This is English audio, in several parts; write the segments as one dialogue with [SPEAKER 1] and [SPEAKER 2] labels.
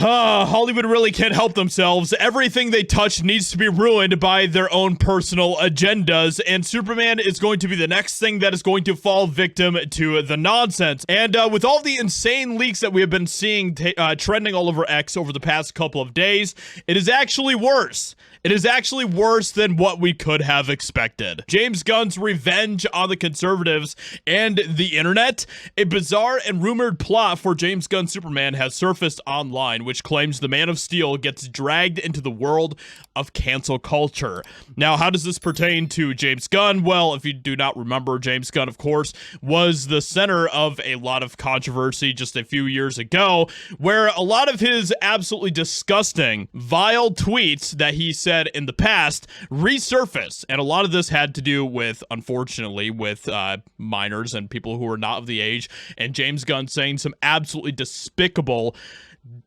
[SPEAKER 1] Hollywood really can't help themselves. Everything they touch needs to be ruined by their own personal agendas, and Superman is going to be the next thing that is going to fall victim to the nonsense. And with all the insane leaks that we have been seeing trending all over X over the past couple of days, it is actually worse. It is actually worse than what we could have expected. James Gunn's revenge on the conservatives and the internet. A bizarre and rumored plot for James Gunn's Superman has surfaced online, which claims the Man of Steel gets dragged into the world of cancel culture. Now, how does this pertain to James Gunn? Well, if you do not remember, James Gunn, of course, was the center of a lot of controversy just a few years ago, where a lot of his absolutely disgusting, vile tweets that he said in the past resurfaced. And a lot of this had to do with, unfortunately, with minors and people who are not of the age, and James Gunn saying some absolutely despicable,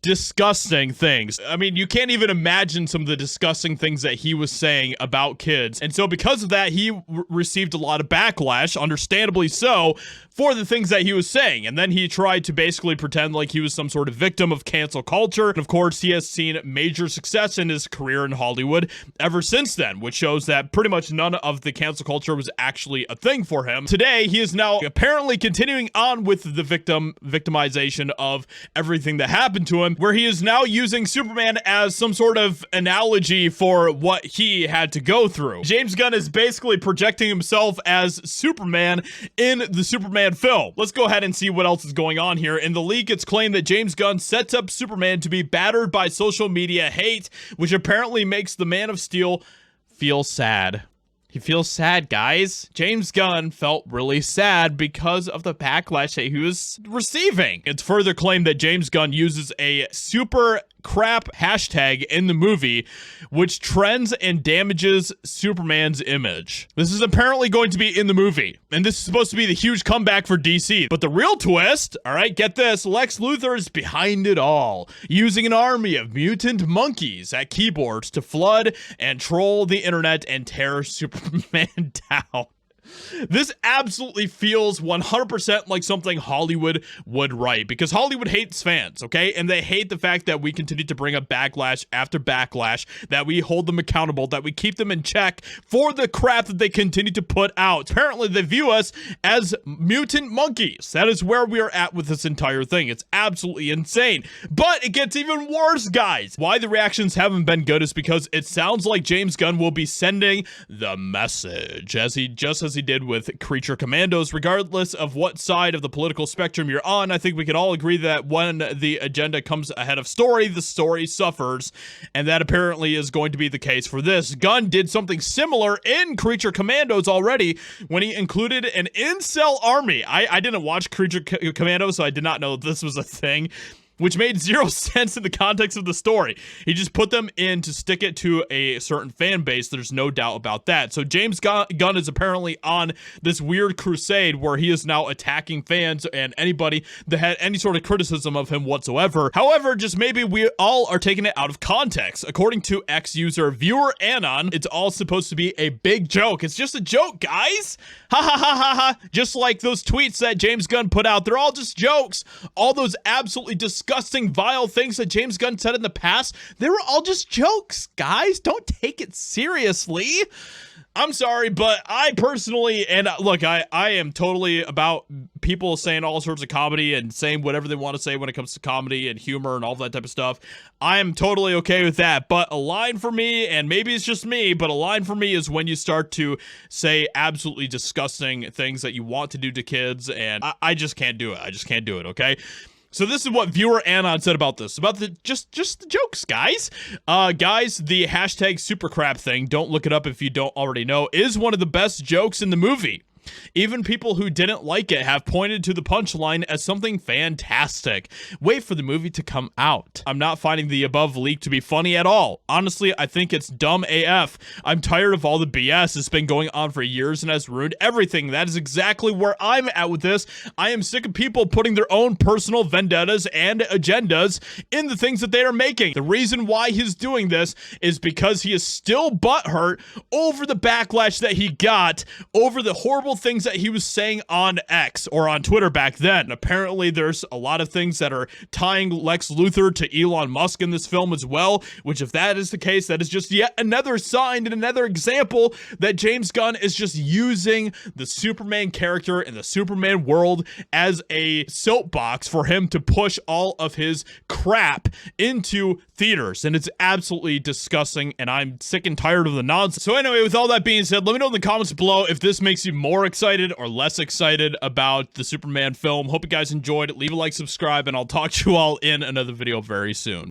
[SPEAKER 1] disgusting things. I mean, you can't even imagine some of the disgusting things that he was saying about kids. And so because of that, he received a lot of backlash, understandably so, for the things that he was saying. And then he tried to basically pretend like he was some sort of victim of cancel culture. And of course, he has seen major success in his career in Hollywood ever since then, which shows that pretty much none of the cancel culture was actually a thing for him. Today, he is now apparently continuing on with the victimization of everything that happened to him, where he is now using Superman as some sort of analogy for what he had to go through. James Gunn is basically projecting himself as Superman in the Superman film. Let's go ahead and see what else is going on here. In the leak, it's claimed that James Gunn sets up Superman to be battered by social media hate, which apparently makes the Man of Steel feel sad. He feels sad, guys. James Gunn felt really sad because of the backlash that he was receiving. It's further claimed that James Gunn uses a super crap hashtag in the movie, which trends and damages Superman's image. This is apparently going to be in the movie, and this is supposed to be the huge comeback for DC. But the real twist, all right, get this, Lex Luthor is behind it all, using an army of mutant monkeys at keyboards to flood and troll the internet and tear Superman down. This absolutely feels 100% like something Hollywood would write, because Hollywood hates fans, okay? And they hate the fact that we continue to bring up backlash after backlash, that we hold them accountable, that we keep them in check for the crap that they continue to put out. Apparently, they view us as mutant monkeys. That is where we are at with this entire thing. It's absolutely insane. But it gets even worse, guys. Why the reactions haven't been good is because it sounds like James Gunn will be sending the message, just as he did with Creature Commandos. Regardless of what side of the political spectrum you're on, I think we can all agree that when the agenda comes ahead of story, the story suffers, and that apparently is going to be the case for this. Gunn did something similar in Creature Commandos already when he included an incel army. I didn't watch Creature Commandos, so I did not know this was a thing, which made zero sense in the context of the story. He just put them in to stick it to a certain fan base. There's no doubt about that. So James Gunn is apparently on this weird crusade where he is now attacking fans and anybody that had any sort of criticism of him whatsoever. However, just maybe we all are taking it out of context. According to X user Viewer Anon, it's all supposed to be a big joke. It's just a joke, guys. Ha ha ha ha ha. Just like those tweets that James Gunn put out, they're all just jokes. All those absolutely disgusting, vile things that James Gunn said in the past, they were all just jokes, guys. Don't take it seriously. I'm sorry, but I personally, and look, I am totally about people saying all sorts of comedy and saying whatever they want to say when it comes to comedy and humor and all that type of stuff. I am totally okay with that. But a line for me, and maybe it's just me, but a line for me is when you start to say absolutely disgusting things that you want to do to kids, and I just can't do it. I just can't do it, okay? So this is what Viewer Anon said about this, about the just the jokes, guys. Guys, the hashtag supercrap thing, don't look it up if you don't already know, is one of the best jokes in the movie. Even people who didn't like it have pointed to the punchline as something fantastic. Wait for the movie to come out. I'm not finding the above leak to be funny at all. Honestly, I think it's dumb AF. I'm tired of all the BS. It's been going on for years and has ruined everything. That is exactly where I'm at with this. I am sick of people putting their own personal vendettas and agendas in the things that they are making. The reason why he's doing this is because he is still butthurt over the backlash that he got over the horrible things that he was saying on X or on Twitter back then. Apparently, there's a lot of things that are tying Lex Luthor to Elon Musk in this film as well, which if that is the case, that is just yet another sign and another example that James Gunn is just using the Superman character in the Superman world as a soapbox for him to push all of his crap into theaters. And it's absolutely disgusting, and I'm sick and tired of the nonsense. So anyway, with all that being said, let me know in the comments below if this makes you more excited or less excited about the Superman film. Hope you guys enjoyed it. Leave a like, subscribe, and I'll talk to you all in another video very soon.